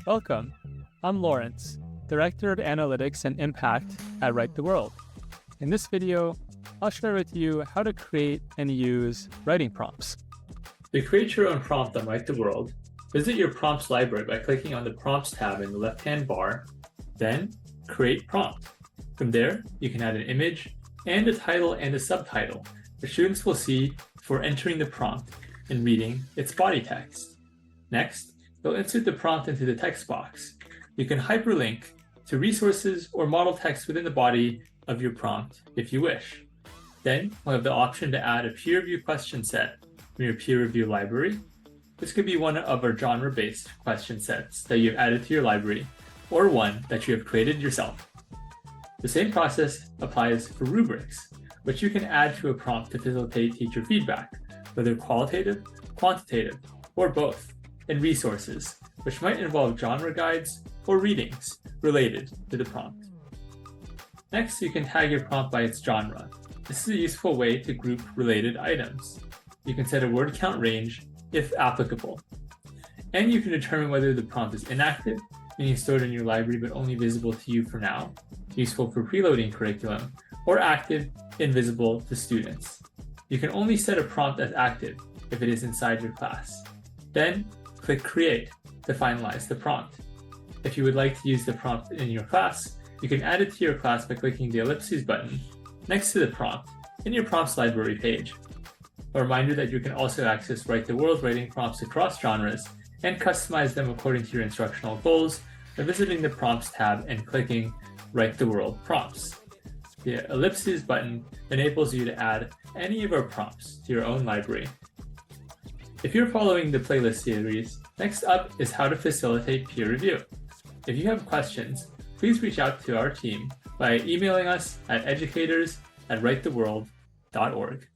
Welcome. I'm Lawrence, Director of Analytics and Impact at Write the World. In this video, I'll share with you how to create and use writing prompts. To create your own prompt on Write the World, visit your prompts library by clicking on the Prompts tab in the left-hand bar, then Create Prompt. From there, you can add an image and a title and a subtitle that students will see before entering the prompt and reading its body text. Next, you'll insert the prompt into the text box. You can hyperlink to resources or model text within the body of your prompt if you wish. Then you'll have the option to add a peer review question set from your peer review library. This could be one of our genre-based question sets that you've added to your library, or one that you have created yourself. The same process applies for rubrics, which you can add to a prompt to facilitate teacher feedback, whether qualitative, quantitative, or both, and resources, which might involve genre guides or readings related to the prompt. Next, you can tag your prompt by its genre. This is a useful way to group related items. You can set a word count range if applicable. And you can determine whether the prompt is inactive, meaning stored in your library but only visible to you for now, useful for preloading curriculum, or active, invisible to students. You can only set a prompt as active if it is inside your class. Then click Create to finalize the prompt. If you would like to use the prompt in your class, you can add it to your class by clicking the ellipses button next to the prompt in your prompts library page. A reminder that you can also access Write the World writing prompts across genres and customize them according to your instructional goals by visiting the Prompts tab and clicking Write the World Prompts. The ellipses button enables you to add any of our prompts to your own library. If you're following the playlist series, next up is how to facilitate peer review. If you have questions, please reach out to our team by emailing us at educators@writetheworld.org.